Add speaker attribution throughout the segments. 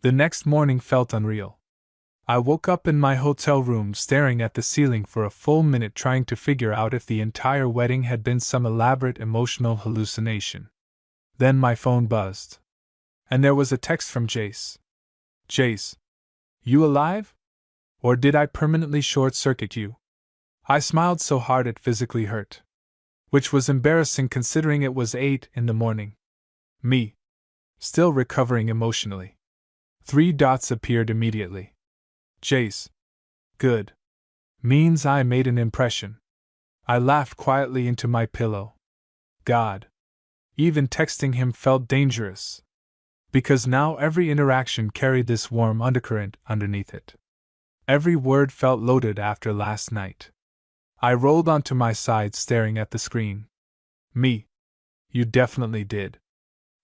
Speaker 1: The next morning felt unreal. I woke up in my hotel room staring at the ceiling for a full minute trying to figure out if the entire wedding had been some elaborate emotional hallucination. Then my phone buzzed. And there was a text from Jace. Jace, you alive? Or did I permanently short-circuit you? I smiled so hard it physically hurt. Which was embarrassing considering it was 8 in the morning. Me. Still recovering emotionally. 3 dots appeared immediately. Jace. Good. Means I made an impression. I laughed quietly into my pillow. God. Even texting him felt dangerous. Because now every interaction carried this warm undercurrent underneath it. Every word felt loaded after last night. I rolled onto my side staring at the screen. Me. You definitely did.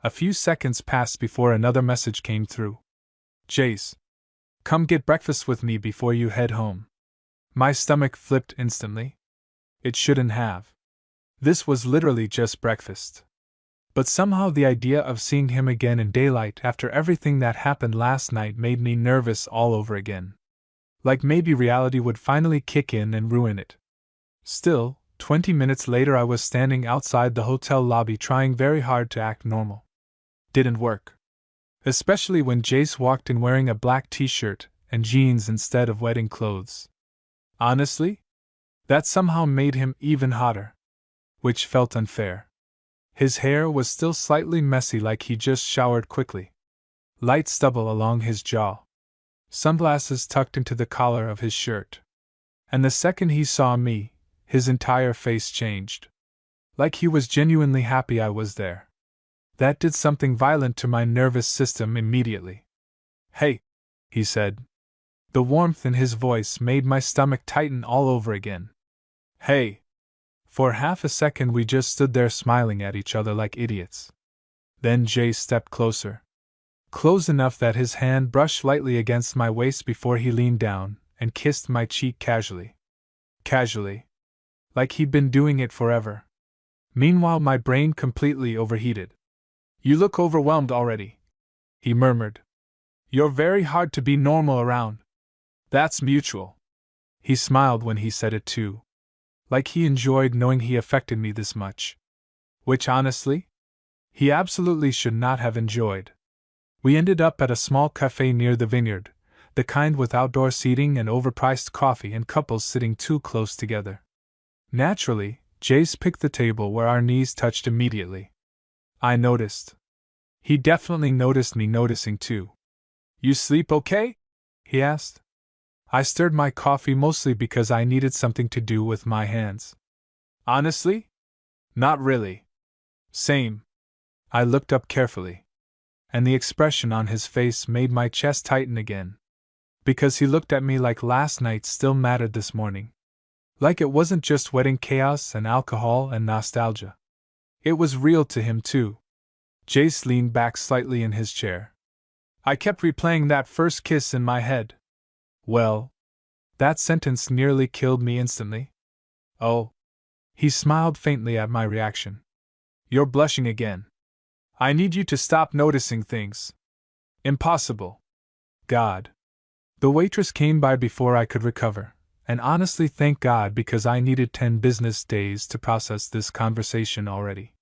Speaker 1: A few seconds passed before another message came through. Jace. Come get breakfast with me before you head home. My stomach flipped instantly. It shouldn't have. This was literally just breakfast. But somehow the idea of seeing him again in daylight after everything that happened last night made me nervous all over again. Like maybe reality would finally kick in and ruin it. Still, 20 minutes later I was standing outside the hotel lobby trying very hard to act normal. Didn't work. Especially when Jace walked in wearing a black t-shirt and jeans instead of wedding clothes. Honestly? That somehow made him even hotter. Which felt unfair. His hair was still slightly messy like he just showered quickly. Light stubble along his jaw. Sunglasses tucked into the collar of his shirt. And the second he saw me, his entire face changed. Like he was genuinely happy I was there. That did something violent to my nervous system immediately. Hey, he said. The warmth in his voice made my stomach tighten all over again. Hey. For half a second we just stood there smiling at each other like idiots. Then Jay stepped closer. Close enough that his hand brushed lightly against my waist before he leaned down and kissed my cheek casually. Casually. Like he'd been doing it forever. Meanwhile my brain completely overheated. You look overwhelmed already, he murmured. You're very hard to be normal around. That's mutual. He smiled when he said it too. Like he enjoyed knowing he affected me this much. Which honestly, he absolutely should not have enjoyed. We ended up at a small cafe near the vineyard, the kind with outdoor seating and overpriced coffee and couples sitting too close together. Naturally, Jace picked the table where our knees touched immediately. I noticed. He definitely noticed me noticing too. You sleep okay? He asked. I stirred my coffee mostly because I needed something to do with my hands. Honestly? Not really. Same. I looked up carefully. And the expression on his face made my chest tighten again. Because he looked at me like last night still mattered this morning. Like it wasn't just wedding chaos and alcohol and nostalgia. It was real to him too. Jace leaned back slightly in his chair. I kept replaying that first kiss in my head. Well, that sentence nearly killed me instantly. Oh. He smiled faintly at my reaction. You're blushing again. I need you to stop noticing things. Impossible. God. The waitress came by before I could recover, and honestly thank God because I needed 10 business days to process this conversation already.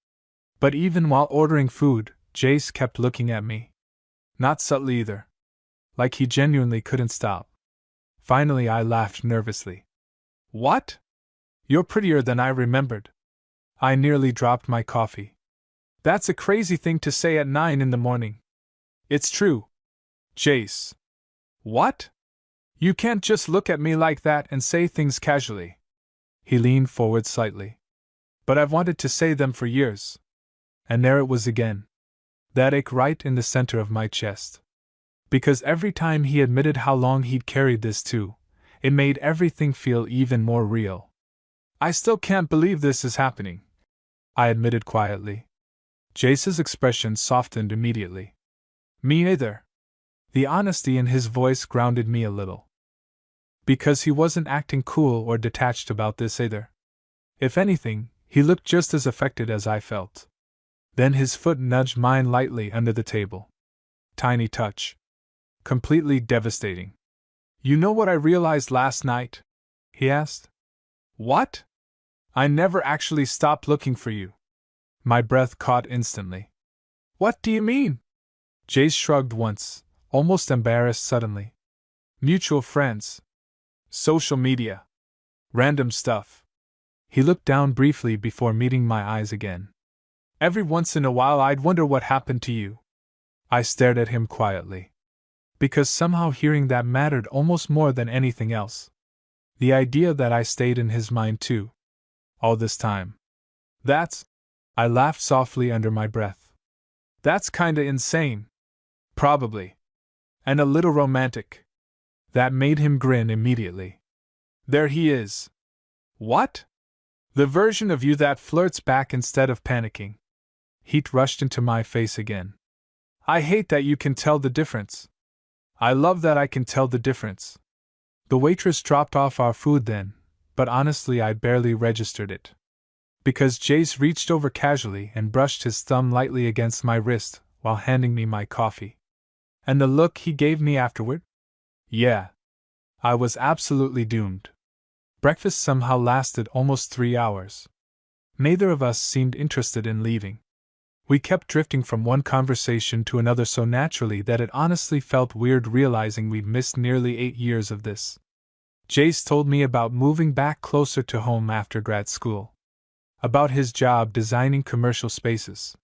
Speaker 1: But even while ordering food, Jace kept looking at me. Not subtly either. Like he genuinely couldn't stop. Finally I laughed nervously. What? You're prettier than I remembered. I nearly dropped my coffee. That's a crazy thing to say at 9 in the morning. It's true. Jace. What? You can't just look at me like that and say things casually. He leaned forward slightly. But I've wanted to say them for years. And there it was again. That ache right in the center of my chest. Because every time he admitted how long he'd carried this too, it made everything feel even more real. I still can't believe this is happening, I admitted quietly. Jace's expression softened immediately. Me either. The honesty in his voice grounded me a little. Because he wasn't acting cool or detached about this either. If anything, he looked just as affected as I felt. Then his foot nudged mine lightly under the table. Tiny touch. completely devastating. You know what I realized last night? He asked. What? I never actually stopped looking for you. My breath caught instantly. What do you mean? Jace shrugged once, almost embarrassed suddenly. Mutual friends. Social media. Random stuff. He looked down briefly before meeting my eyes again. Every once in a while I'd wonder what happened to you. I stared at him quietly. Because somehow hearing that mattered almost more than anything else. The idea that I stayed in his mind too. All this time. I laughed softly under my breath. That's kinda insane. Probably. And a little romantic. That made him grin immediately. There he is. What? The version of you that flirts back instead of panicking. Heat rushed into my face again. I hate that you can tell the difference. I love that I can tell the difference. The waitress dropped off our food then, but honestly I barely registered it. Because Jace reached over casually and brushed his thumb lightly against my wrist while handing me my coffee. And the look he gave me afterward? Yeah. I was absolutely doomed. Breakfast somehow lasted almost 3 hours. Neither of us seemed interested in leaving. We kept drifting from one conversation to another so naturally that it honestly felt weird realizing we'd missed nearly 8 years of this. Jace told me about moving back closer to home after grad school. About his job designing commercial spaces.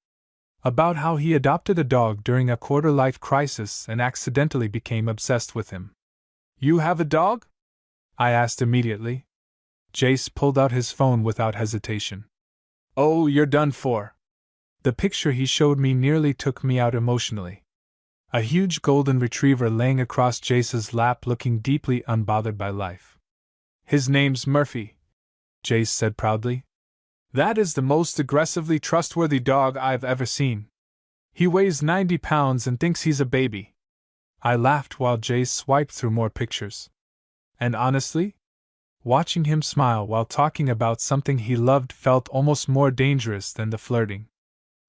Speaker 1: About how he adopted a dog during a quarter-life crisis and accidentally became obsessed with him. You have a dog? I asked immediately. Jace pulled out his phone without hesitation. Oh, you're done for. The picture he showed me nearly took me out emotionally. A huge golden retriever laying across Jace's lap looking deeply unbothered by life. His name's Murphy, Jace said proudly. That is the most aggressively trustworthy dog I've ever seen. He weighs 90 pounds and thinks he's a baby. I laughed while Jace swiped through more pictures. And honestly, watching him smile while talking about something he loved felt almost more dangerous than the flirting.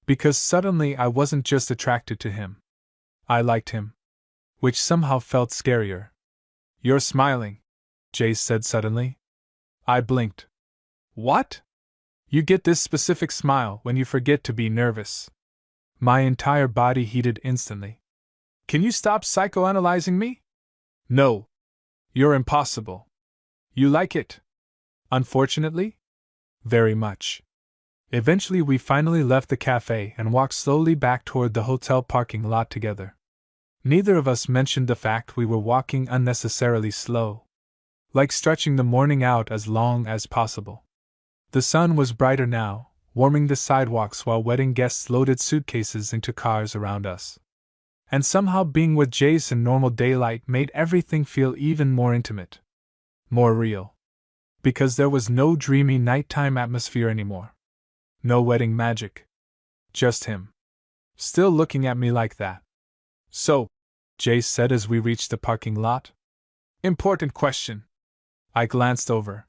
Speaker 1: Because suddenly I wasn't just attracted to him. I liked him. Which somehow felt scarier. You're smiling, Jace said suddenly. I blinked. What? You get this specific smile when you forget to be nervous. My entire body heated instantly. Can you stop psychoanalyzing me? No. You're impossible. You like it? Unfortunately? Very much. Eventually we finally left the cafe and walked slowly back toward the hotel parking lot together. Neither of us mentioned the fact we were walking unnecessarily slow. Like stretching the morning out as long as possible. The sun was brighter now, warming the sidewalks while wedding guests loaded suitcases into cars around us. And somehow being with Jace in normal daylight made everything feel even more intimate. More real. Because there was no dreamy nighttime atmosphere anymore. No wedding magic. Just him. Still looking at me like that. So, Jace said as we reached the parking lot. Important question. I glanced over.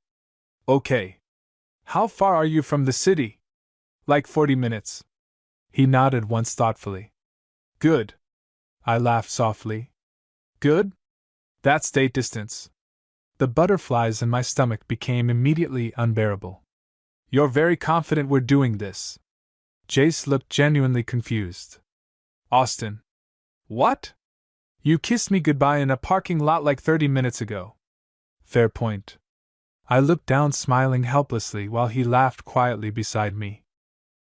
Speaker 1: Okay. How far are you from the city? Like 40 minutes. He nodded once thoughtfully. Good. I laughed softly. Good? That's date distance. The butterflies in my stomach became immediately unbearable. You're very confident we're doing this. Jace looked genuinely confused. Austin. What? You kissed me goodbye in a parking lot like 30 minutes ago. Fair point. I looked down smiling helplessly while he laughed quietly beside me.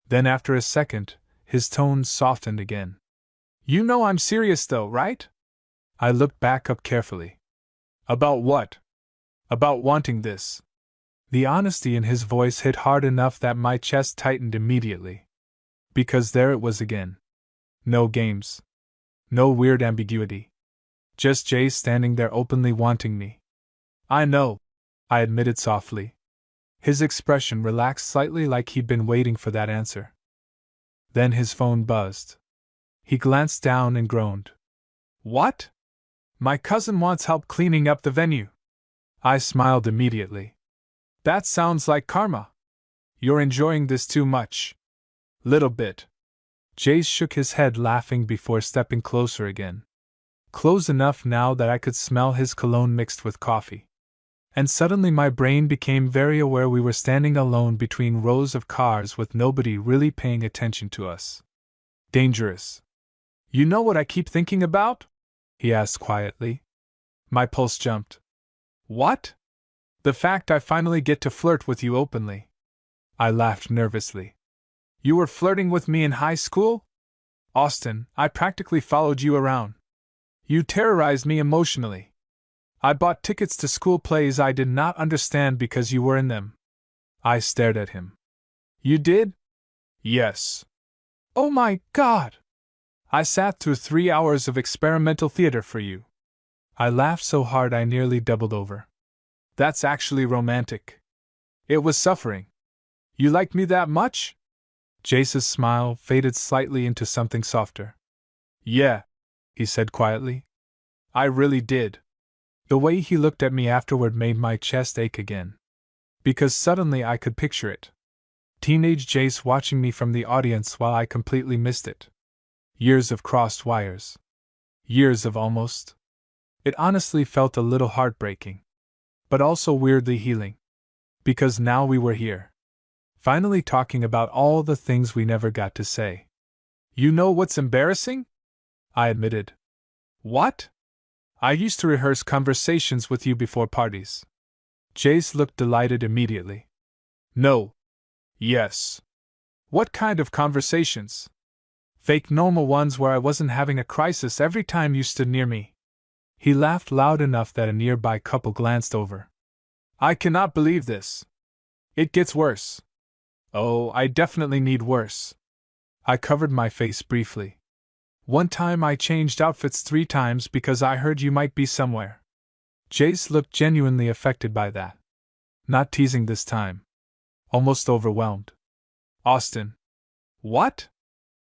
Speaker 1: Then after a second, his tone softened again. You know I'm serious though, right? I looked back up carefully. About what? About wanting this. The honesty in his voice hit hard enough that my chest tightened immediately. Because there it was again. No games. No weird ambiguity. Just Jay standing there openly wanting me. I know, I admitted softly. His expression relaxed slightly like he'd been waiting for that answer. Then his phone buzzed. He glanced down and groaned. What? My cousin wants help cleaning up the venue. I smiled immediately. That sounds like karma. You're enjoying this too much. Little bit. Jace shook his head laughing before stepping closer again. close enough now that I could smell his cologne mixed with coffee. And suddenly my brain became very aware we were standing alone between rows of cars with nobody really paying attention to us. Dangerous. You know what I keep thinking about? He asked quietly. My pulse jumped. What? The fact I finally get to flirt with you openly. I laughed nervously. You were flirting with me in high school? Austin, I practically followed you around. You terrorized me emotionally. I bought tickets to school plays I did not understand because you were in them. I stared at him. You did? Yes. Oh my God! I sat through 3 hours of experimental theater for you. I laughed so hard I nearly doubled over. That's actually romantic. It was suffering. You liked me that much? Jace's smile faded slightly into something softer. Yeah, he said quietly. I really did. The way he looked at me afterward made my chest ache again. Because suddenly I could picture it. Teenage Jace watching me from the audience while I completely missed it. Years of crossed wires. Years of almost. It honestly felt a little heartbreaking. But also weirdly healing. Because now we were here. Finally talking about all the things we never got to say. You know what's embarrassing? I admitted. What? I used to rehearse conversations with you before parties. Jace looked delighted immediately. No. Yes. What kind of conversations? Fake normal ones where I wasn't having a crisis every time you stood near me. He laughed loud enough that a nearby couple glanced over. I cannot believe this. It gets worse. Oh, I definitely need worse. I covered my face briefly. One time I changed outfits 3 times because I heard you might be somewhere. Jace looked genuinely affected by that. Not teasing this time. Almost overwhelmed. Austin. What?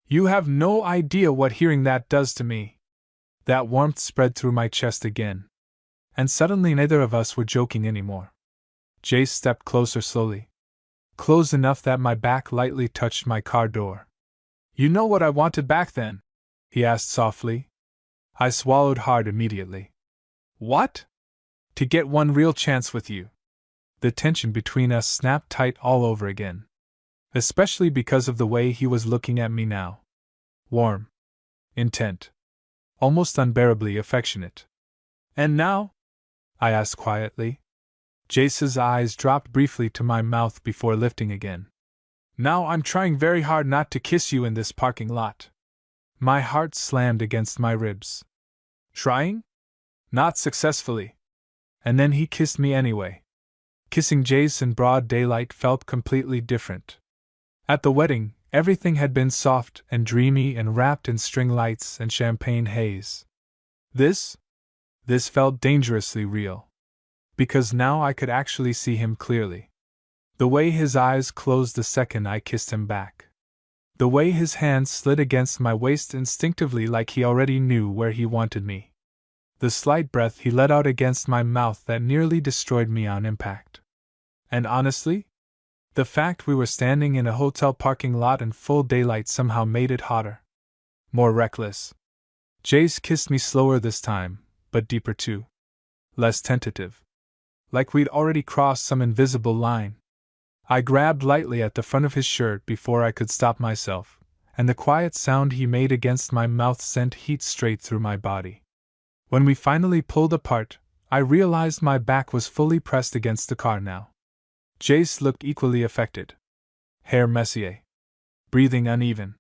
Speaker 1: You have no idea what hearing that does to me. That warmth spread through my chest again. And suddenly neither of us were joking anymore. Jace stepped closer slowly. Close enough that my back lightly touched my car door. You know what I wanted back then? He asked softly. I swallowed hard immediately. What? To get one real chance with you. The tension between us snapped tight all over again. Especially because of the way he was looking at me now. Warm. Intent. Almost unbearably affectionate. And now? I asked quietly. Jace's eyes dropped briefly to my mouth before lifting again. Now I'm trying very hard not to kiss you in this parking lot. My heart slammed against my ribs. Trying? Not successfully. And then he kissed me anyway. Kissing Jace in broad daylight felt completely different. At the wedding, everything had been soft and dreamy and wrapped in string lights and champagne haze. This felt dangerously real. Because now I could actually see him clearly. The way his eyes closed the second I kissed him back. The way his hands slid against my waist instinctively like he already knew where he wanted me. The slight breath he let out against my mouth that nearly destroyed me on impact. And honestly, the fact we were standing in a hotel parking lot in full daylight somehow made it hotter. More reckless. Jace kissed me slower this time, but deeper too. Less tentative. Like we'd already crossed some invisible line. I grabbed lightly at the front of his shirt before I could stop myself, and the quiet sound he made against my mouth sent heat straight through my body. When we finally pulled apart, I realized my back was fully pressed against the car now. Jace looked equally affected. Hair messier. Breathing uneven.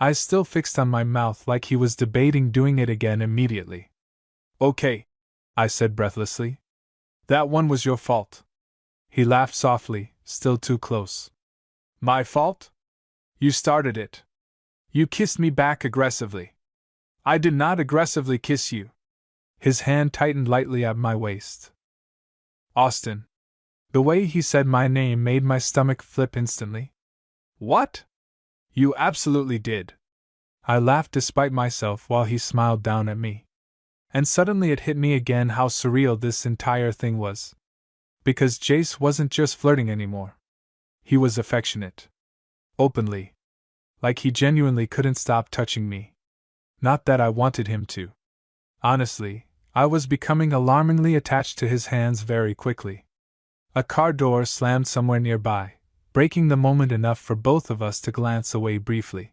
Speaker 1: Eyes still fixed on my mouth like he was debating doing it again immediately. Okay, I said breathlessly. That one was your fault. He laughed softly, still too close. My fault? You started it. You kissed me back aggressively. I did not aggressively kiss you. His hand tightened lightly at my waist. Austin. The way he said my name made my stomach flip instantly. What? You absolutely did. I laughed despite myself while he smiled down at me. And suddenly it hit me again how surreal this entire thing was. Because Jace wasn't just flirting anymore. He was affectionate. Openly. Like he genuinely couldn't stop touching me. Not that I wanted him to. Honestly, I was becoming alarmingly attached to his hands very quickly. A car door slammed somewhere nearby, breaking the moment enough for both of us to glance away briefly.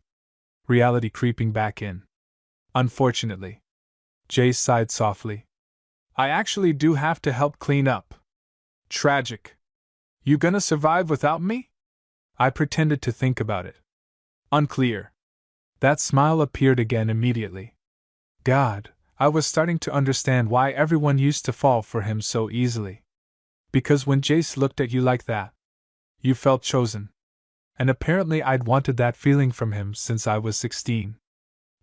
Speaker 1: Reality creeping back in. Unfortunately. Jace sighed softly. I actually do have to help clean up. Tragic. You gonna survive without me? I pretended to think about it. Unclear. That smile appeared again immediately. God, I was starting to understand why everyone used to fall for him so easily. Because when Jace looked at you like that, you felt chosen. And apparently I'd wanted that feeling from him since I was 16.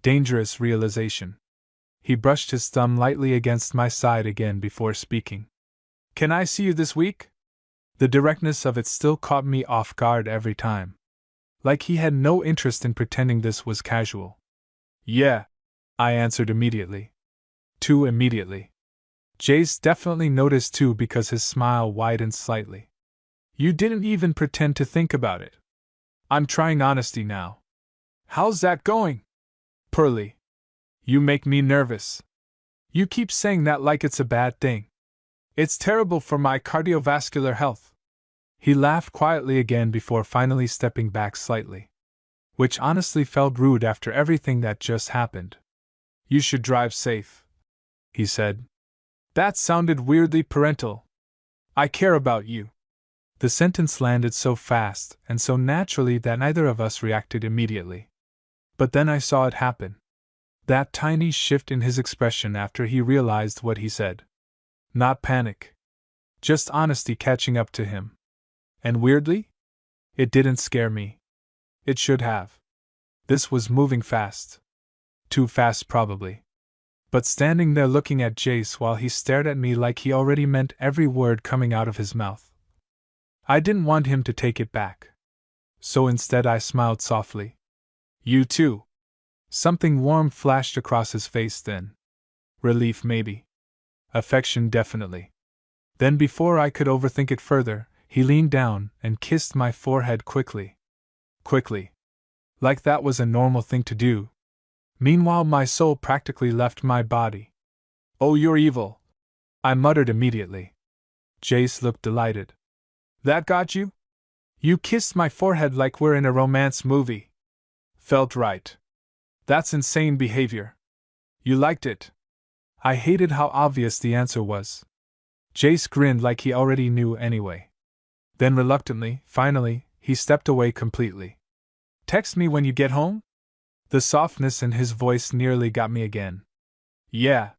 Speaker 1: Dangerous realization. He brushed his thumb lightly against my side again before speaking. Can I see you this week? The directness of it still caught me off guard every time. Like he had no interest in pretending this was casual. Yeah, I answered immediately. Too immediately. Jace definitely noticed too because his smile widened slightly. You didn't even pretend to think about it. I'm trying honesty now. How's that going? Poorly. You make me nervous. You keep saying that like it's a bad thing. It's terrible for my cardiovascular health. He laughed quietly again before finally stepping back slightly. Which honestly felt rude after everything that just happened. You should drive safe, he said. That sounded weirdly parental. I care about you. The sentence landed so fast and so naturally that neither of us reacted immediately. But then I saw it happen. That tiny shift in his expression after he realized what he said. Not panic. Just honesty catching up to him. And weirdly, it didn't scare me. It should have. This was moving fast. Too fast, probably. But standing there looking at Jace while he stared at me like he already meant every word coming out of his mouth. I didn't want him to take it back. So instead I smiled softly. You too. Something warm flashed across his face then. Relief, maybe. Affection, definitely. Then, before I could overthink it further, he leaned down and kissed my forehead quickly. Quickly. Like that was a normal thing to do. Meanwhile, my soul practically left my body. Oh, you're evil, I muttered immediately. Jace looked delighted. That got you? You kissed my forehead like we're in a romance movie. Felt right. That's insane behavior. You liked it. I hated how obvious the answer was. Jace grinned like he already knew anyway. Then reluctantly, finally, he stepped away completely. Text me when you get home? The softness in his voice nearly got me again. Yeah.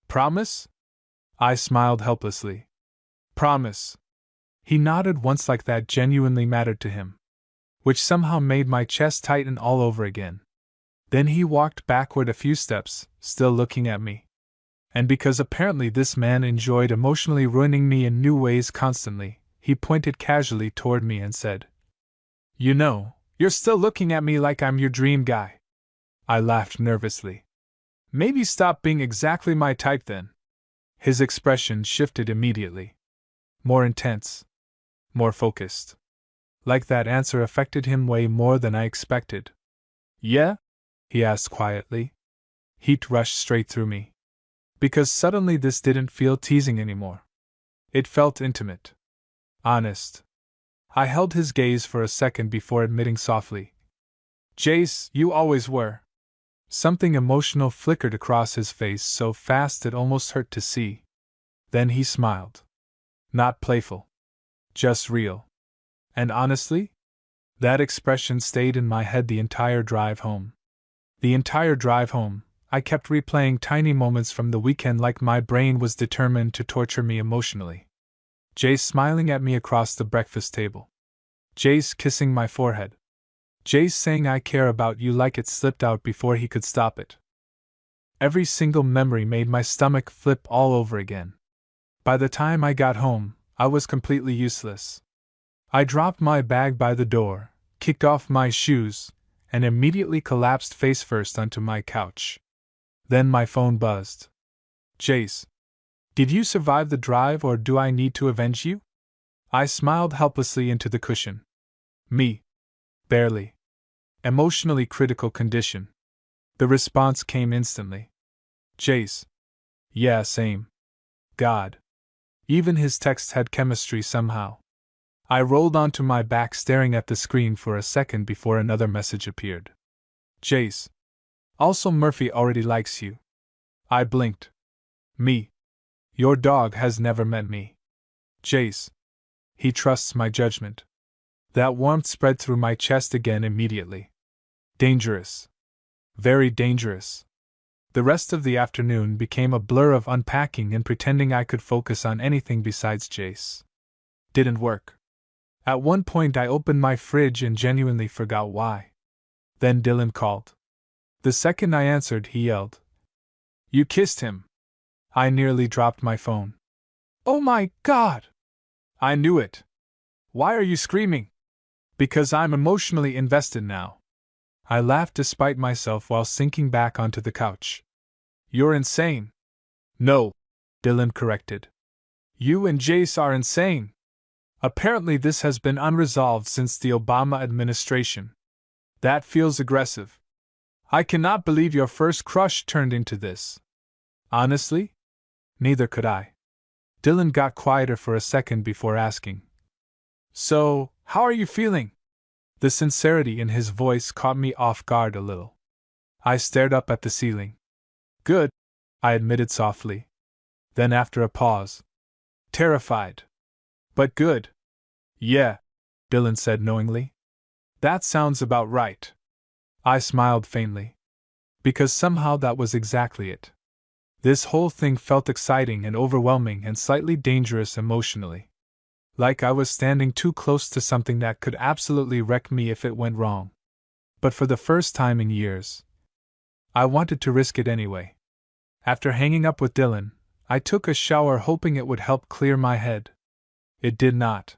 Speaker 1: Promise? I smiled helplessly. Promise. He nodded once like that genuinely mattered to him. Which somehow made my chest tighten all over again. Then he walked backward a few steps, still looking at me. And because apparently this man enjoyed emotionally ruining me in new ways constantly, he pointed casually toward me and said, You know, you're still looking at me like I'm your dream guy. I laughed nervously. Maybe stop being exactly my type then. His expression shifted immediately. More intense. More focused. Like that answer affected him way more than I expected. Yeah? He asked quietly. Heat rushed straight through me. Because suddenly this didn't feel teasing anymore. It felt intimate. Honest. I held his gaze for a second before admitting softly. Jace, you always were. Something emotional flickered across his face so fast it almost hurt to see. Then he smiled. Not playful. Just real. And honestly, that expression stayed in my head the entire drive home. The entire drive home, I kept replaying tiny moments from the weekend like my brain was determined to torture me emotionally. Jace smiling at me across the breakfast table. Jace kissing my forehead. Jace saying I care about you like it slipped out before he could stop it. Every single memory made my stomach flip all over again. By the time I got home, I was completely useless. I dropped my bag by the door, kicked off my shoes, and immediately collapsed face first onto my couch. Then my phone buzzed. Jace, did you survive the drive or do I need to avenge you? I smiled helplessly into the cushion. Me. Barely. Emotionally critical condition. The response came instantly. Jace, Yeah, same. God. Even his texts had chemistry somehow. I rolled onto my back staring at the screen for a second before another message appeared. Jace. Also, Murphy already likes you. I blinked. Me. Your dog has never met me. Jace. He trusts my judgment. That warmth spread through my chest again immediately. Dangerous. Very dangerous. The rest of the afternoon became a blur of unpacking and pretending I could focus on anything besides Jace. Didn't work. At one point I opened my fridge and genuinely forgot why. Then Dylan called. The second I answered, he yelled, "You kissed him!" I nearly dropped my phone. Oh my God! I knew it. Why are you screaming? Because I'm emotionally invested now. I laughed despite myself while sinking back onto the couch. You're insane. No, Dylan corrected. You and Jace are insane. Apparently this has been unresolved since the Obama administration. That feels aggressive. I cannot believe your first crush turned into this. Honestly? Neither could I. Dylan got quieter for a second before asking, So, how are you feeling? The sincerity in his voice caught me off guard a little. I stared up at the ceiling. Good, I admitted softly. Then after a pause, terrified. But good. Yeah, Dylan said knowingly. That sounds about right. I smiled faintly. Because somehow that was exactly it. This whole thing felt exciting and overwhelming and slightly dangerous emotionally. Like I was standing too close to something that could absolutely wreck me if it went wrong. But for the first time in years, I wanted to risk it anyway. After hanging up with Dylan, I took a shower hoping it would help clear my head. It did not.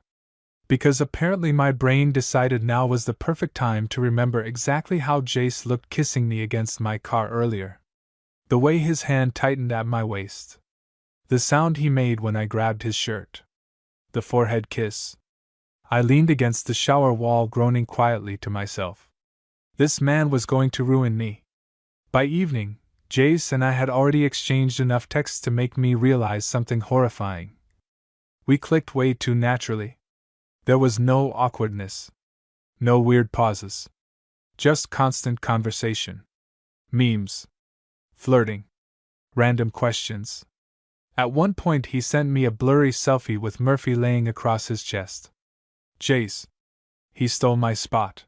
Speaker 1: Because apparently my brain decided now was the perfect time to remember exactly how Jace looked kissing me against my car earlier. The way his hand tightened at my waist. The sound he made when I grabbed his shirt. The forehead kiss. I leaned against the shower wall groaning quietly to myself. This man was going to ruin me. By evening, Jace and I had already exchanged enough texts to make me realize something horrifying. We clicked way too naturally. There was no awkwardness. No weird pauses. Just constant conversation. Memes. Flirting. Random questions. At one point he sent me a blurry selfie with Murphy laying across his chest. Jace. He stole my spot.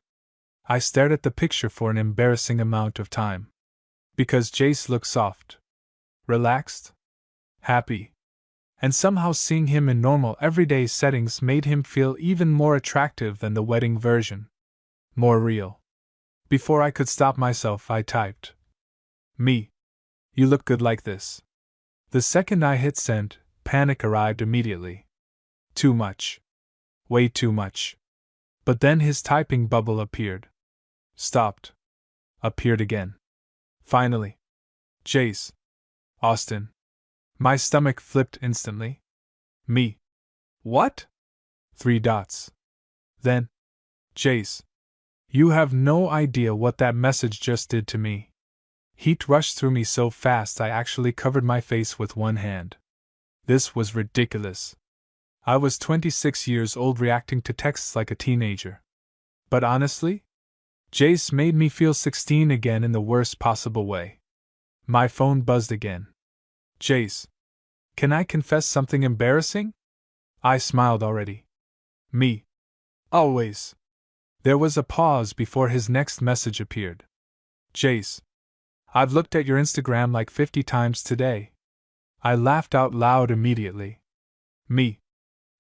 Speaker 1: I stared at the picture for an embarrassing amount of time. Because Jace looked soft. Relaxed. Happy. And somehow seeing him in normal everyday settings made him feel even more attractive than the wedding version. More real. Before I could stop myself, I typed, Me. You look good like this. The second I hit send, panic arrived immediately. Too much. Way too much. But then his typing bubble appeared. Stopped. Appeared again. Finally. Jace. Austin. My stomach flipped instantly. Me. What? 3 dots. Then. Jace. You have no idea what that message just did to me. Heat rushed through me so fast I actually covered my face with one hand. This was ridiculous. I was 26 years old reacting to texts like a teenager. But honestly, Jace made me feel 16 again in the worst possible way. My phone buzzed again. Jace. Can I confess something embarrassing? I smiled already. Me. Always. There was a pause before his next message appeared. Jace. I've looked at your Instagram like 50 times today. I laughed out loud immediately. Me.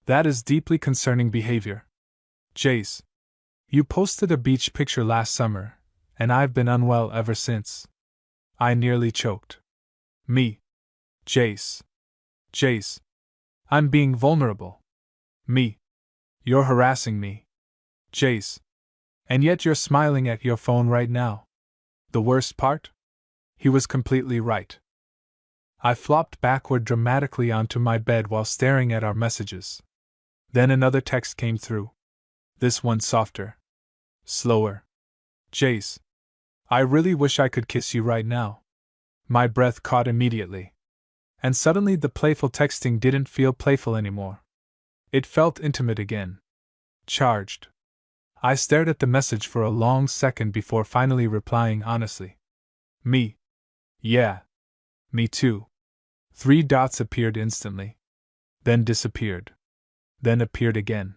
Speaker 1: That is deeply concerning behavior. Jace. You posted a beach picture last summer, and I've been unwell ever since. I nearly choked. Me. Jace. Jace. I'm being vulnerable. Me. You're harassing me. Jace. And yet you're smiling at your phone right now. The worst part? He was completely right. I flopped backward dramatically onto my bed while staring at our messages. Then another text came through. This one softer. Slower. Jace. I really wish I could kiss you right now. My breath caught immediately. And suddenly the playful texting didn't feel playful anymore. It felt intimate again. Charged. I stared at the message for a long second before finally replying honestly. Me. Yeah. Me too. 3 dots appeared instantly. Then disappeared. Then appeared again.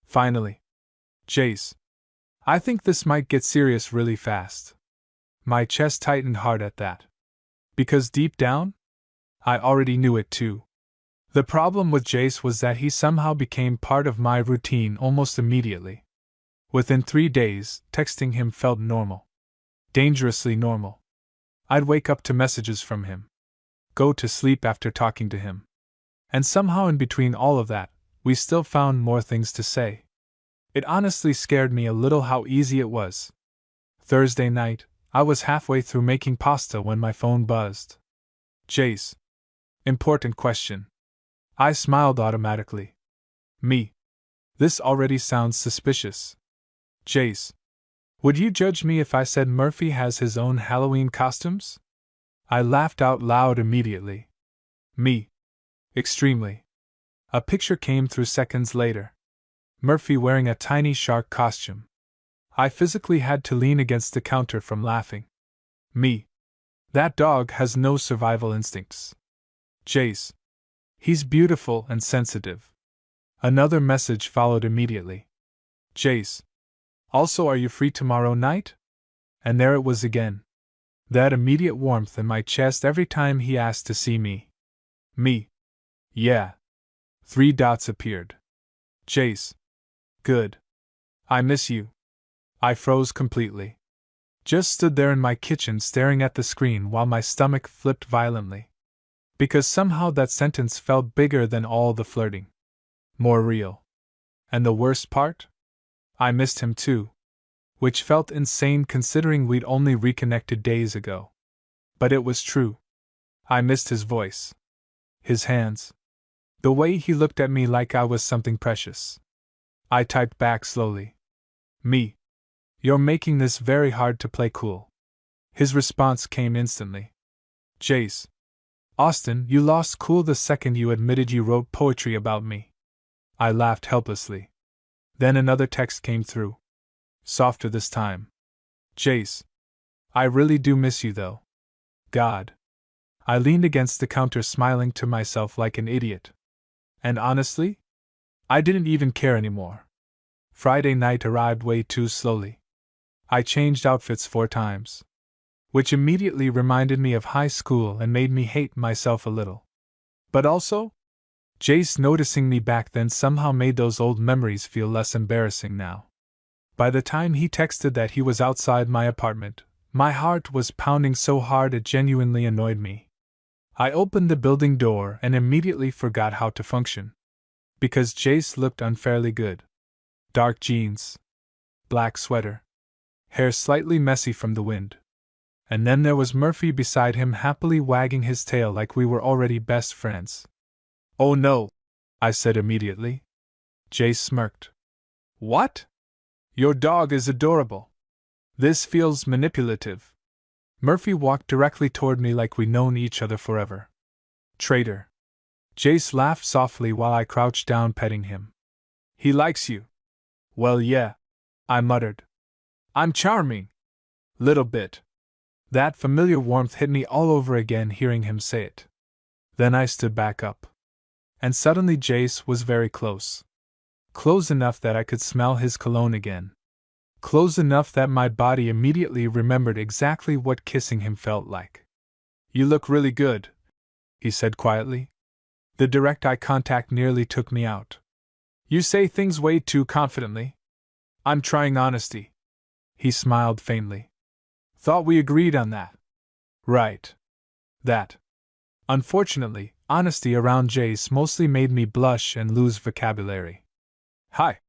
Speaker 1: Finally. Jace. I think this might get serious really fast. My chest tightened hard at that. Because deep down, I already knew it too. The problem with Jace was that he somehow became part of my routine almost immediately. Within 3 days, texting him felt normal. Dangerously normal. I'd wake up to messages from him. Go to sleep after talking to him. And somehow in between all of that, we still found more things to say. It honestly scared me a little how easy it was. Thursday night, I was halfway through making pasta when my phone buzzed. Jace. Important question. I smiled automatically. Me. This already sounds suspicious. Jace. Would you judge me if I said Murphy has his own Halloween costumes? I laughed out loud immediately. Me. Extremely. A picture came through seconds later. Murphy wearing a tiny shark costume. I physically had to lean against the counter from laughing. Me. That dog has no survival instincts. Jace. He's beautiful and sensitive. Another message followed immediately. Jace. Also, are you free tomorrow night? And there it was again. That immediate warmth in my chest every time he asked to see me. Me. Yeah. 3 dots appeared. Jace. Good. I miss you. I froze completely. Just stood there in my kitchen staring at the screen while my stomach flipped violently. Because somehow that sentence felt bigger than all the flirting. More real. And the worst part? I missed him too. Which felt insane considering we'd only reconnected days ago. But it was true. I missed his voice. His hands. The way he looked at me like I was something precious. I typed back slowly. Me. You're making this very hard to play cool. His response came instantly. Jace. Austin, you lost cool the second you admitted you wrote poetry about me. I laughed helplessly. Then another text came through. Softer this time. Jace. I really do miss you though. God. I leaned against the counter smiling to myself like an idiot. And honestly, I didn't even care anymore. Friday night arrived way too slowly. I changed outfits 4 times. Which immediately reminded me of high school and made me hate myself a little. But also, Jace noticing me back then somehow made those old memories feel less embarrassing now. By the time he texted that he was outside my apartment, my heart was pounding so hard it genuinely annoyed me. I opened the building door and immediately forgot how to function. Because Jace looked unfairly good. Dark jeans. Black sweater. Hair slightly messy from the wind. And then there was Murphy beside him happily wagging his tail like we were already best friends. Oh no, I said immediately. Jace smirked. What? Your dog is adorable. This feels manipulative. Murphy walked directly toward me like we'd known each other forever. Traitor. Jace laughed softly while I crouched down petting him. He likes you. Well, yeah, I muttered. I'm charming. Little bit. That familiar warmth hit me all over again hearing him say it. Then I stood back up. And suddenly Jace was very close. Close enough that I could smell his cologne again. Close enough that my body immediately remembered exactly what kissing him felt like. You look really good, he said quietly. The direct eye contact nearly took me out. You say things way too confidently. I'm trying honesty. He smiled faintly. Thought we agreed on that. Right. That. Unfortunately, honesty around Jace mostly made me blush and lose vocabulary. Hi,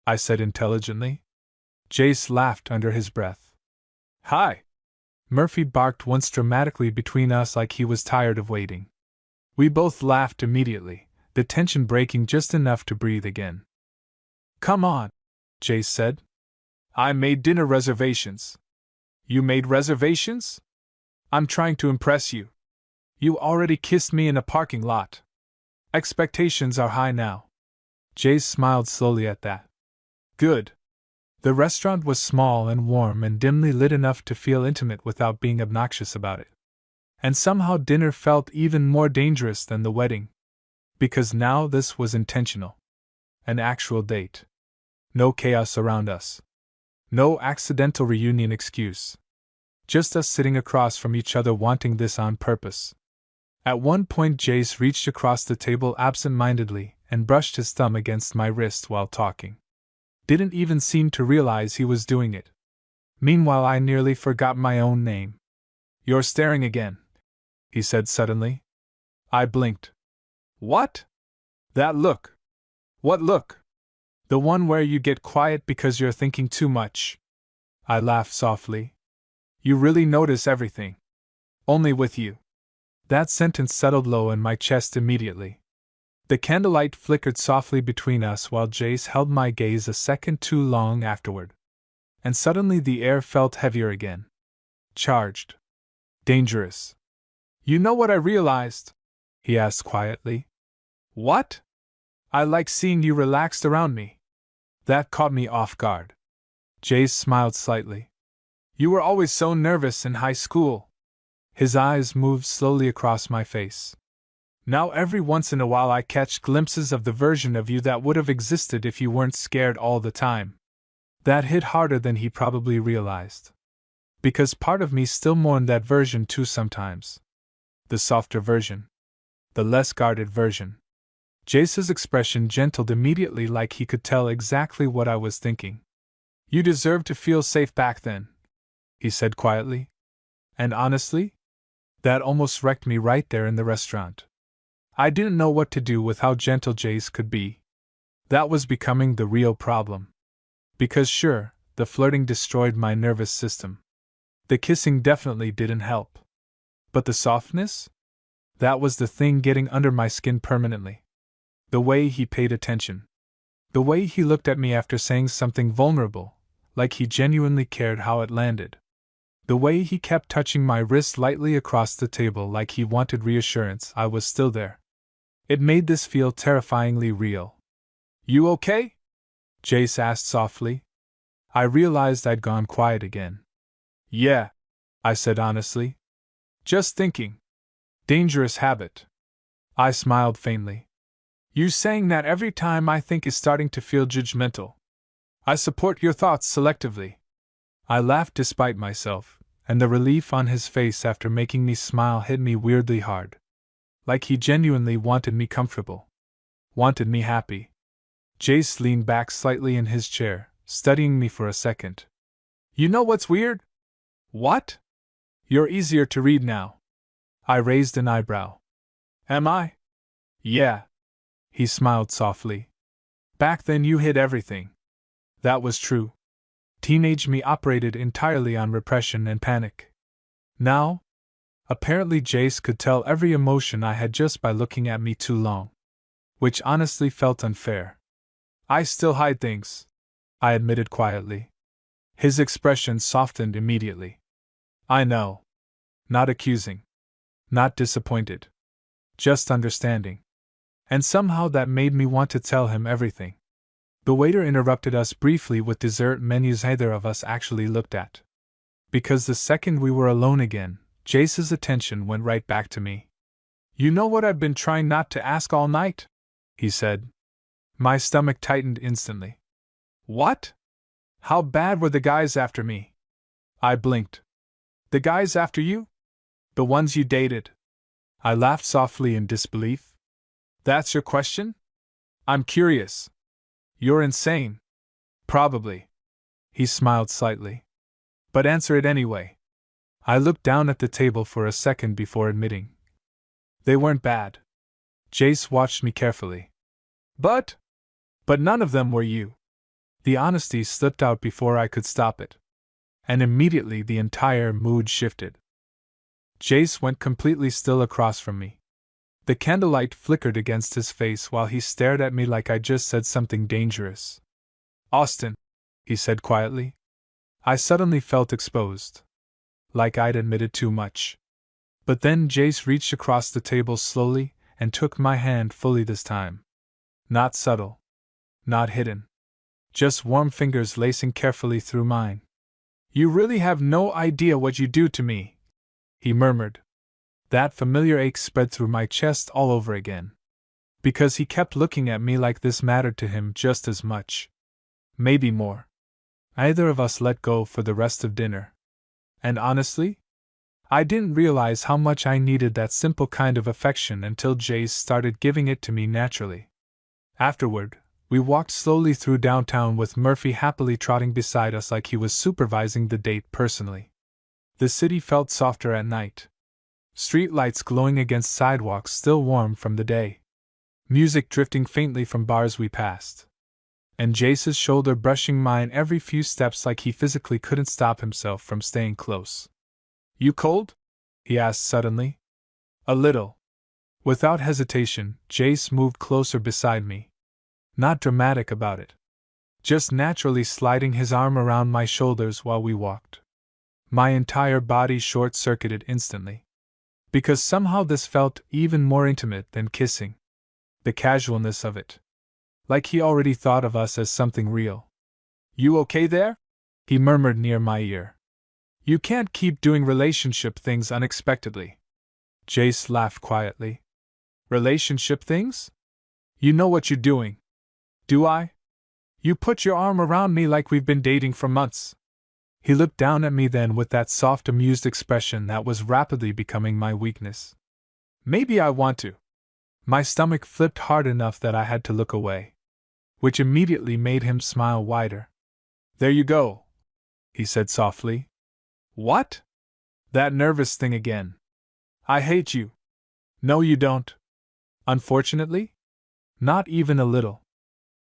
Speaker 1: I said intelligently. Jace laughed under his breath. Hi. Murphy barked once dramatically between us like he was tired of waiting. We both laughed immediately, the tension breaking just enough to breathe again. Come on, Jace said. I made dinner reservations. You made reservations? I'm trying to impress you. You already kissed me in a parking lot. Expectations are high now. Jace smiled slowly at that. Good. The restaurant was small and warm and dimly lit enough to feel intimate without being obnoxious about it. And somehow dinner felt even more dangerous than the wedding. Because now this was intentional. An actual date. No chaos around us. No accidental reunion excuse. Just us sitting across from each other wanting this on purpose. At one point Jace reached across the table absent-mindedly and brushed his thumb against my wrist while talking. Didn't even seem to realize he was doing it. Meanwhile I nearly forgot my own name. You're staring again, he said suddenly. I blinked. What? That look. What look? The one where you get quiet because you're thinking too much. I laughed softly. You really notice everything. Only with you. That sentence settled low in my chest immediately. The candlelight flickered softly between us while Jace held my gaze a second too long afterward. And suddenly the air felt heavier again. Charged. Dangerous. You know what I realized? He asked quietly. What? I like seeing you relaxed around me. That caught me off guard. Jace smiled slightly. You were always so nervous in high school. His eyes moved slowly across my face. Now every once in a while I catch glimpses of the version of you that would have existed if you weren't scared all the time. That hit harder than he probably realized. Because part of me still mourned that version too sometimes. The softer version. The less guarded version. Jace's expression gentled immediately like he could tell exactly what I was thinking. You deserved to feel safe back then, he said quietly. And honestly, that almost wrecked me right there in the restaurant. I didn't know what to do with how gentle Jace could be. That was becoming the real problem. Because sure, the flirting destroyed my nervous system. The kissing definitely didn't help. But the softness? That was the thing getting under my skin permanently. The way he paid attention. The way he looked at me after saying something vulnerable, like he genuinely cared how it landed. The way he kept touching my wrist lightly across the table like he wanted reassurance I was still there. It made this feel terrifyingly real. You okay? Jace asked softly. I realized I'd gone quiet again. Yeah, I said honestly. Just thinking. Dangerous habit. I smiled faintly. You saying that every time I think is starting to feel judgmental. I support your thoughts selectively. I laughed despite myself, and the relief on his face after making me smile hit me weirdly hard. Like he genuinely wanted me comfortable. Wanted me happy. Jace leaned back slightly in his chair, studying me for a second. You know what's weird? What? You're easier to read now. I raised an eyebrow. Am I? Yeah. He smiled softly. Back then you hid everything. That was true. Teenage me operated entirely on repression and panic. Now? Apparently Jace could tell every emotion I had just by looking at me too long. Which honestly felt unfair. I still hide things, I admitted quietly. His expression softened immediately. I know. Not accusing. Not disappointed. Just understanding. And somehow that made me want to tell him everything. The waiter interrupted us briefly with dessert menus neither of us actually looked at. Because the second we were alone again, Jace's attention went right back to me. You know what I've been trying not to ask all night? He said. My stomach tightened instantly. What? How bad were the guys after me? I blinked. The guys after you? The ones you dated? I laughed softly in disbelief. That's your question? I'm curious. You're insane. Probably. He smiled slightly. But answer it anyway. I looked down at the table for a second before admitting. They weren't bad. Jace watched me carefully. But none of them were you. The honesty slipped out before I could stop it. And immediately the entire mood shifted. Jace went completely still across from me. The candlelight flickered against his face while he stared at me like I just said something dangerous. Austin, he said quietly. I suddenly felt exposed. Like I'd admitted too much. But then Jace reached across the table slowly and took my hand fully this time. Not subtle. Not hidden. Just warm fingers lacing carefully through mine. "You really have no idea what you do to me," he murmured. That familiar ache spread through my chest all over again. Because he kept looking at me like this mattered to him just as much. Maybe more. Either of us let go for the rest of dinner. And honestly, I didn't realize how much I needed that simple kind of affection until Jace started giving it to me naturally. Afterward, we walked slowly through downtown with Murphy happily trotting beside us like he was supervising the date personally. The city felt softer at night. Street lights glowing against sidewalks still warm from the day. Music drifting faintly from bars we passed. And Jace's shoulder brushing mine every few steps like he physically couldn't stop himself from staying close. "You cold?" he asked suddenly. "A little." Without hesitation, Jace moved closer beside me. Not dramatic about it. Just naturally sliding his arm around my shoulders while we walked. My entire body short-circuited instantly. Because somehow this felt even more intimate than kissing. The casualness of it. Like he already thought of us as something real. "You okay there?" he murmured near my ear. "You can't keep doing relationship things unexpectedly." Jace laughed quietly. "Relationship things? You know what you're doing." "Do I? You put your arm around me like we've been dating for months." He looked down at me then with that soft, amused expression that was rapidly becoming my weakness. "Maybe I want to." My stomach flipped hard enough that I had to look away. Which immediately made him smile wider. "There you go," he said softly. "What?" "That nervous thing again. I hate you." "No, you don't." "Unfortunately?" "Not even a little."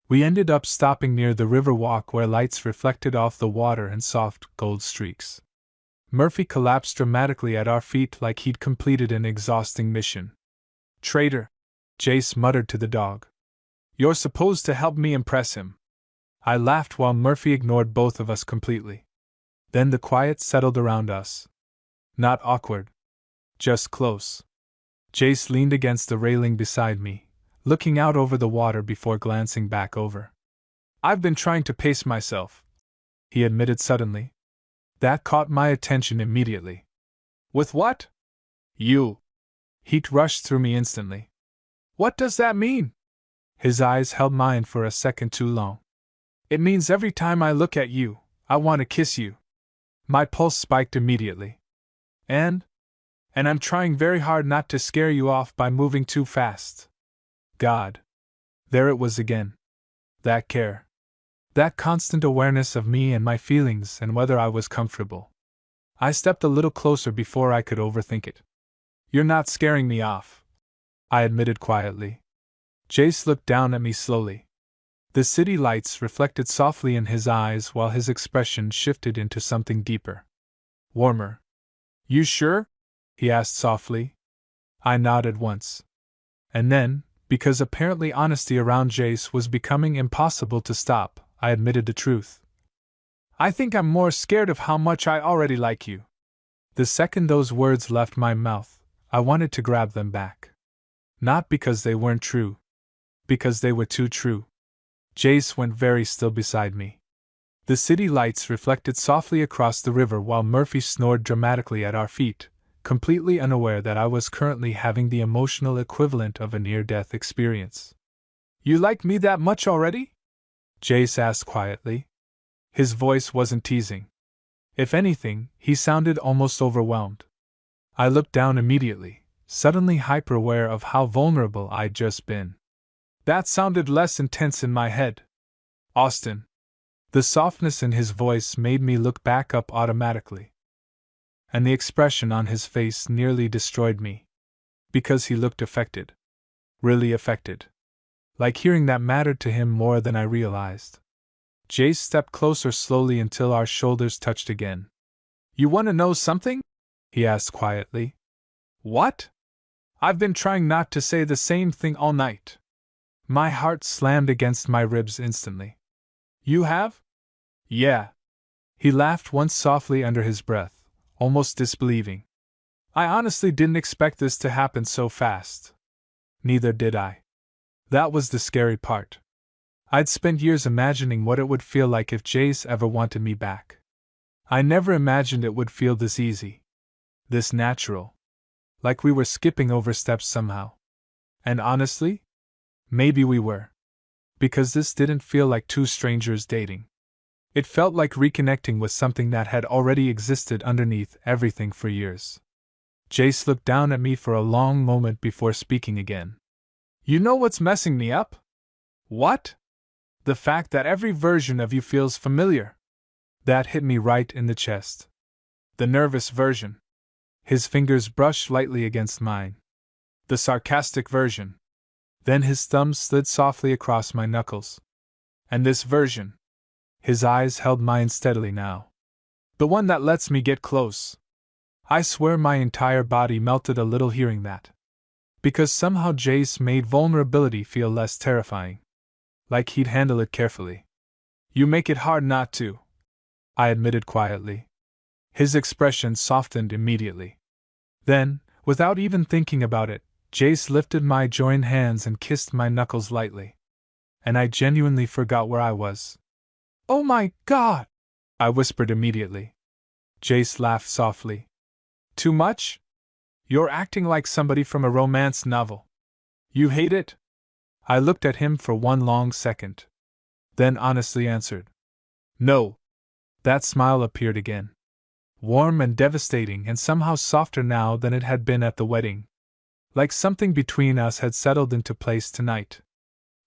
Speaker 1: We ended up stopping near the river walk where lights reflected off the water in soft gold streaks. Murphy collapsed dramatically at our feet like he'd completed an exhausting mission. "Traitor," Jace muttered to the dog. "You're supposed to help me impress him." I laughed while Murphy ignored both of us completely. Then the quiet settled around us. Not awkward. Just close. Jace leaned against the railing beside me, looking out over the water before glancing back over. "I've been trying to pace myself," he admitted suddenly. That caught my attention immediately. "With what?" "You." Heat rushed through me instantly. "What does that mean?" His eyes held mine for a second too long. "It means every time I look at you, I want to kiss you." My pulse spiked immediately. And I'm trying very hard not to scare you off by moving too fast." God. There it was again. That care. That constant awareness of me and my feelings and whether I was comfortable. I stepped a little closer before I could overthink it. "You're not scaring me off," I admitted quietly. Jace looked down at me slowly. The city lights reflected softly in his eyes while his expression shifted into something deeper. Warmer. "You sure?" he asked softly. I nodded once. And then, because apparently honesty around Jace was becoming impossible to stop, I admitted the truth. "I think I'm more scared of how much I already like you." The second those words left my mouth, I wanted to grab them back. Not because they weren't true. Because they were too true. Jace went very still beside me. The city lights reflected softly across the river while Murphy snored dramatically at our feet, completely unaware that I was currently having the emotional equivalent of a near-death experience. "You like me that much already?" Jace asked quietly. His voice wasn't teasing. If anything, he sounded almost overwhelmed. I looked down immediately, suddenly hyper-aware of how vulnerable I'd just been. That sounded less intense in my head. "Austin." The softness in his voice made me look back up automatically. And the expression on his face nearly destroyed me. Because he looked affected. Really affected. Like hearing that mattered to him more than I realized. Jace stepped closer slowly until our shoulders touched again. "You want to know something?" he asked quietly. "What?" "I've been trying not to say the same thing all night." My heart slammed against my ribs instantly. "You have?" "Yeah." He laughed once softly under his breath, almost disbelieving. I honestly didn't expect this to happen so fast. Neither did I. That was the scary part. I'd spent years imagining what it would feel like if Jace ever wanted me back. I never imagined it would feel this easy. This natural. Like we were skipping over steps somehow. And honestly, maybe we were. Because this didn't feel like two strangers dating. It felt like reconnecting with something that had already existed underneath everything for years. Jace looked down at me for a long moment before speaking again. You know what's messing me up? What? The fact that every version of you feels familiar. That hit me right in the chest. The nervous version. His fingers brushed lightly against mine. The sarcastic version. Then his thumbs slid softly across my knuckles. And this version. His eyes held mine steadily now. The one that lets me get close. I swear my entire body melted a little hearing that. Because somehow Jace made vulnerability feel less terrifying. Like he'd handle it carefully. You make it hard not to, I admitted quietly. His expression softened immediately. Then, without even thinking about it, Jace lifted my joined hands and kissed my knuckles lightly. And I genuinely forgot where I was. Oh my God! I whispered immediately. Jace laughed softly. Too much? You're acting like somebody from a romance novel. You hate it? I looked at him for one long second. Then honestly answered. No. That smile appeared again. Warm and devastating and somehow softer now than it had been at the wedding. Like something between us had settled into place tonight.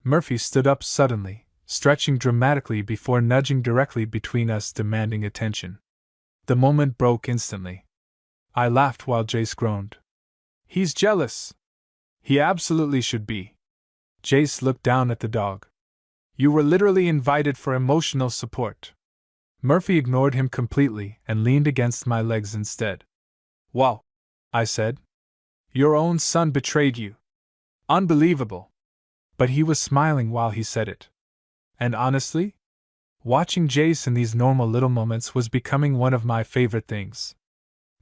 Speaker 1: Murphy stood up suddenly, stretching dramatically before nudging directly between us, demanding attention. The moment broke instantly. I laughed while Jace groaned. He's jealous. He absolutely should be. Jace looked down at the dog. You were literally invited for emotional support. Murphy ignored him completely and leaned against my legs instead. Wow, I said. Your own son betrayed you. Unbelievable. But he was smiling while he said it. And honestly, watching Jace in these normal little moments was becoming one of my favorite things.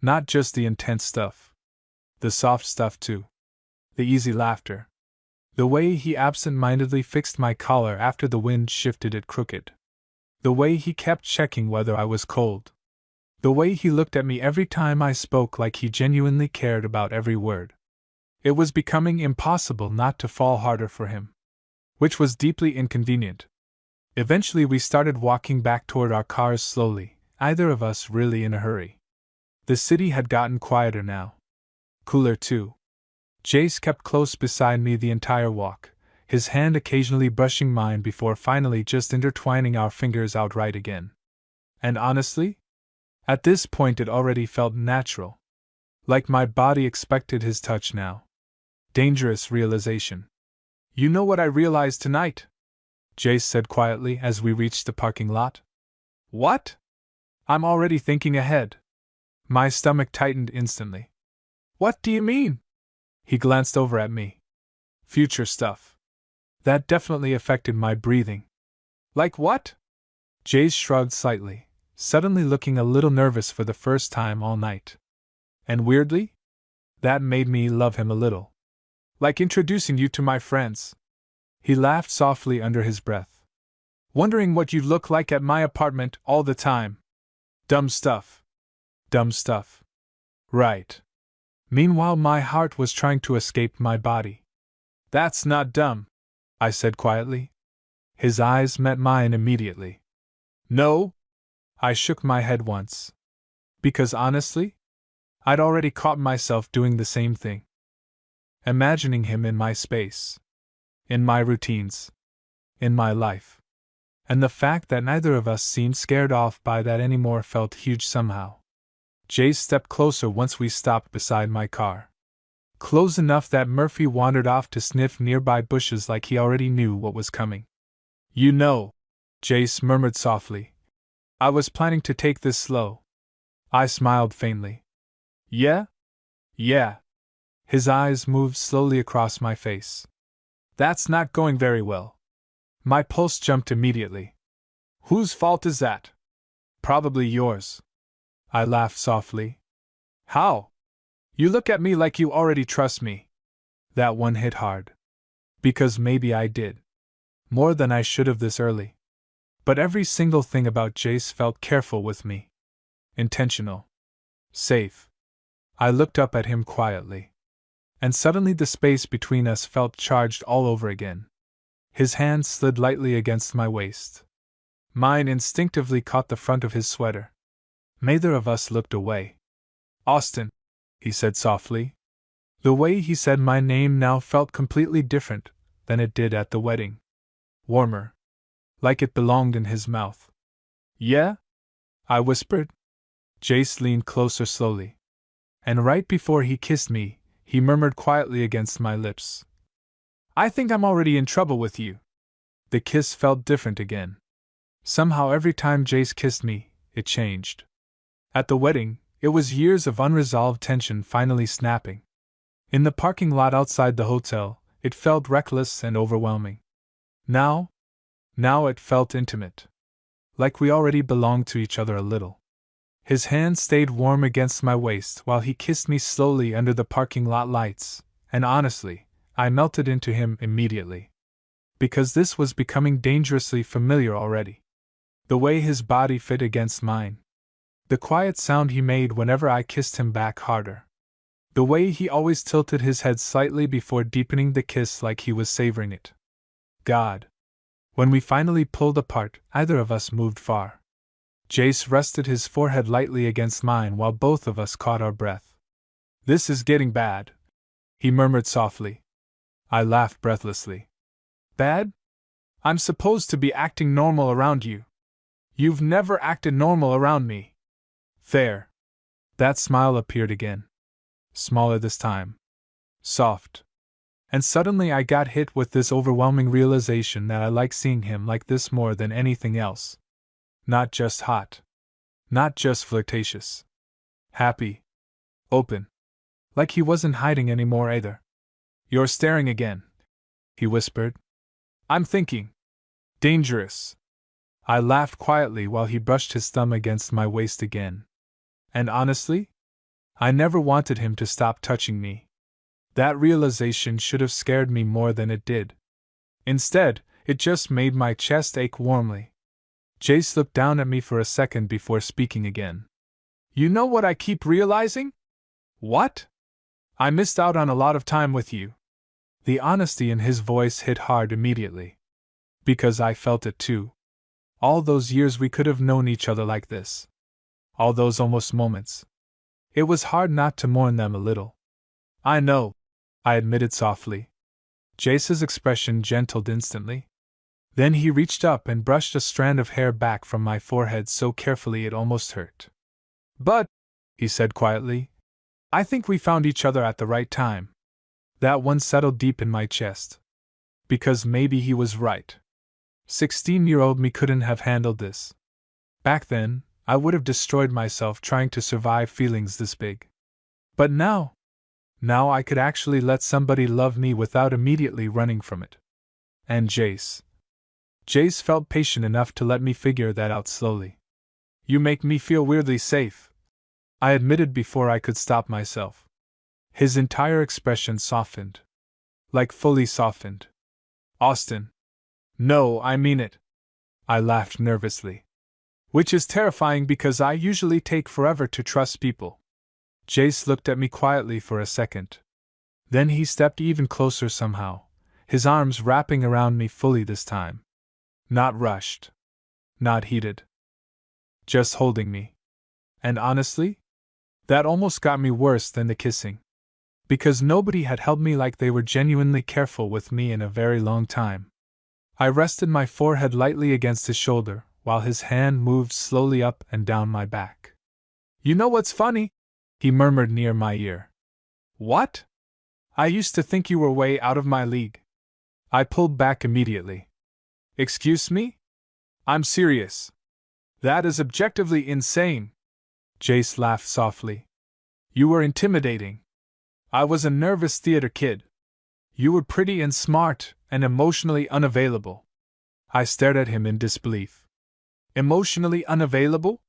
Speaker 1: Not just the intense stuff. The soft stuff too. The easy laughter. The way he absent-mindedly fixed my collar after the wind shifted it crooked. The way he kept checking whether I was cold. The way he looked at me every time I spoke like he genuinely cared about every word. It was becoming impossible not to fall harder for him. Which was deeply inconvenient. Eventually we started walking back toward our cars slowly, either of us really in a hurry. The city had gotten quieter now. Cooler too. Jace kept close beside me the entire walk, his hand occasionally brushing mine before finally just intertwining our fingers outright again. And honestly, at this point it already felt natural. Like my body expected his touch now. Dangerous realization. You know what I realized tonight? Jace said quietly as we reached the parking lot. What? I'm already thinking ahead. My stomach tightened instantly. What do you mean? He glanced over at me. Future stuff. That definitely affected my breathing. Like what? Jace shrugged slightly, suddenly looking a little nervous for the first time all night. And weirdly, that made me love him a little. Like introducing you to my friends. He laughed softly under his breath. Wondering what you'd look like at my apartment all the time. Dumb stuff. Dumb stuff. Right. Meanwhile, my heart was trying to escape my body. That's not dumb, I said quietly. His eyes met mine immediately. No? I shook my head once. Because honestly, I'd already caught myself doing the same thing. Imagining him in my space. In my routines. In my life. And the fact that neither of us seemed scared off by that anymore felt huge somehow. Jace stepped closer once we stopped beside my car. Close enough that Murphy wandered off to sniff nearby bushes like he already knew what was coming. You know, Jace murmured softly. I was planning to take this slow. I smiled faintly. Yeah? Yeah. His eyes moved slowly across my face. That's not going very well. My pulse jumped immediately. Whose fault is that? Probably yours. I laughed softly. How? You look at me like you already trust me. That one hit hard. Because maybe I did. More than I should have this early. But every single thing about Jace felt careful with me. Intentional. Safe. I looked up at him quietly. And suddenly the space between us felt charged all over again. His hand slid lightly against my waist. Mine instinctively caught the front of his sweater. Neither of us looked away. Austin, he said softly. The way he said my name now felt completely different than it did at the wedding. Warmer. Like it belonged in his mouth. Yeah? I whispered. Jace leaned closer slowly. And right before he kissed me, he murmured quietly against my lips. I think I'm already in trouble with you. The kiss felt different again. Somehow every time Jace kissed me, it changed. At the wedding, it was years of unresolved tension finally snapping. In the parking lot outside the hotel, it felt reckless and overwhelming. Now it felt intimate. Like we already belonged to each other a little. His hand stayed warm against my waist while he kissed me slowly under the parking lot lights, and honestly, I melted into him immediately. Because this was becoming dangerously familiar already. The way his body fit against mine. The quiet sound he made whenever I kissed him back harder. The way he always tilted his head slightly before deepening the kiss like he was savoring it. God. When we finally pulled apart, neither of us moved far. Jace rested his forehead lightly against mine while both of us caught our breath. This is getting bad, he murmured softly. I laughed breathlessly. Bad? I'm supposed to be acting normal around you. You've never acted normal around me. There. That smile appeared again. Smaller this time. Soft. And suddenly I got hit with this overwhelming realization that I like seeing him like this more than anything else. Not just hot. Not just flirtatious. Happy. Open. Like he wasn't hiding anymore either. You're staring again, he whispered. I'm thinking. Dangerous. I laughed quietly while he brushed his thumb against my waist again. And honestly, I never wanted him to stop touching me. That realization should have scared me more than it did. Instead, it just made my chest ache warmly. Jace looked down at me for a second before speaking again. You know what I keep realizing? What? I missed out on a lot of time with you. The honesty in his voice hit hard immediately. Because I felt it too. All those years we could have known each other like this. All those almost moments. It was hard not to mourn them a little. I know, I admitted softly. Jace's expression gentled instantly. Then he reached up and brushed a strand of hair back from my forehead so carefully it almost hurt. But, he said quietly, I think we found each other at the right time. That one settled deep in my chest. Because maybe he was right. 16-year-old me couldn't have handled this. Back then, I would have destroyed myself trying to survive feelings this big. But now I could actually let somebody love me without immediately running from it. And Jace felt patient enough to let me figure that out slowly. You make me feel weirdly safe, I admitted before I could stop myself. His entire expression softened. Like fully softened. Austin. No, I mean it. I laughed nervously. Which is terrifying because I usually take forever to trust people. Jace looked at me quietly for a second. Then he stepped even closer somehow, his arms wrapping around me fully this time. Not rushed. Not heated. Just holding me. And honestly, that almost got me worse than the kissing. Because nobody had held me like they were genuinely careful with me in a very long time. I rested my forehead lightly against his shoulder, while his hand moved slowly up and down my back. You know what's funny? He murmured near my ear. What? I used to think you were way out of my league. I pulled back immediately. Excuse me? I'm serious. That is objectively insane. Jace laughed softly. You were intimidating. I was a nervous theater kid. You were pretty and smart and emotionally unavailable. I stared at him in disbelief. Emotionally unavailable?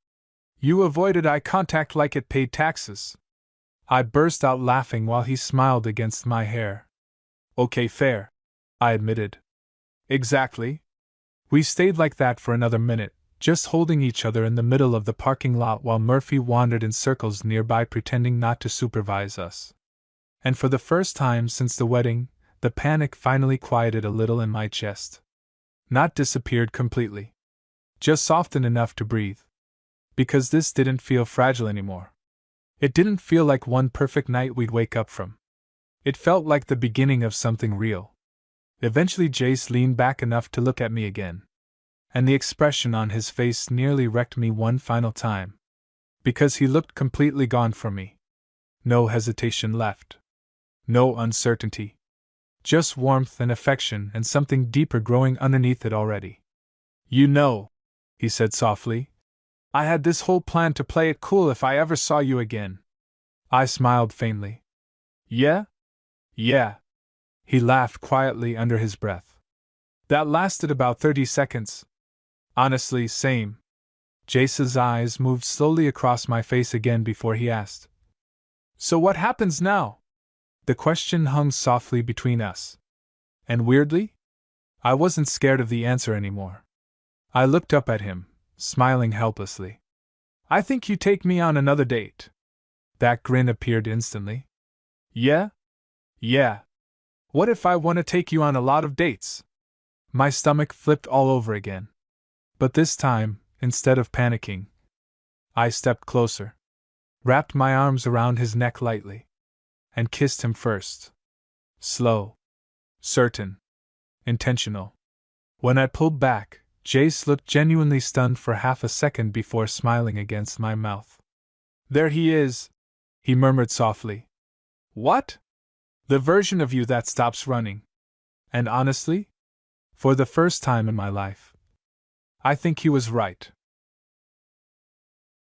Speaker 1: You avoided eye contact like it paid taxes. I burst out laughing while he smiled against my hair. Okay, fair, I admitted. Exactly. We stayed like that for another minute, just holding each other in the middle of the parking lot while Murphy wandered in circles nearby pretending not to supervise us. And for the first time since the wedding, the panic finally quieted a little in my chest. Not disappeared completely. Just softened enough to breathe. Because this didn't feel fragile anymore. It didn't feel like one perfect night we'd wake up from. It felt like the beginning of something real. Eventually Jace leaned back enough to look at me again. And the expression on his face nearly wrecked me one final time. Because he looked completely gone from me. No hesitation left. No uncertainty. Just warmth and affection and something deeper growing underneath it already. You know, he said softly, I had this whole plan to play it cool if I ever saw you again. I smiled faintly. Yeah? Yeah. He laughed quietly under his breath. That lasted about 30 seconds. Honestly, same. Jace's eyes moved slowly across my face again before he asked. So what happens now? The question hung softly between us. And weirdly, I wasn't scared of the answer anymore. I looked up at him, smiling helplessly. I think you take me on another date. That grin appeared instantly. Yeah? Yeah. What if I want to take you on a lot of dates? My stomach flipped all over again. But this time, instead of panicking, I stepped closer, wrapped my arms around his neck lightly, and kissed him first. Slow, certain, intentional. When I pulled back, Jace looked genuinely stunned for half a second before smiling against my mouth. There he is, he murmured softly. What? The version of you that stops running. And honestly, for the first time in my life, I think he was right.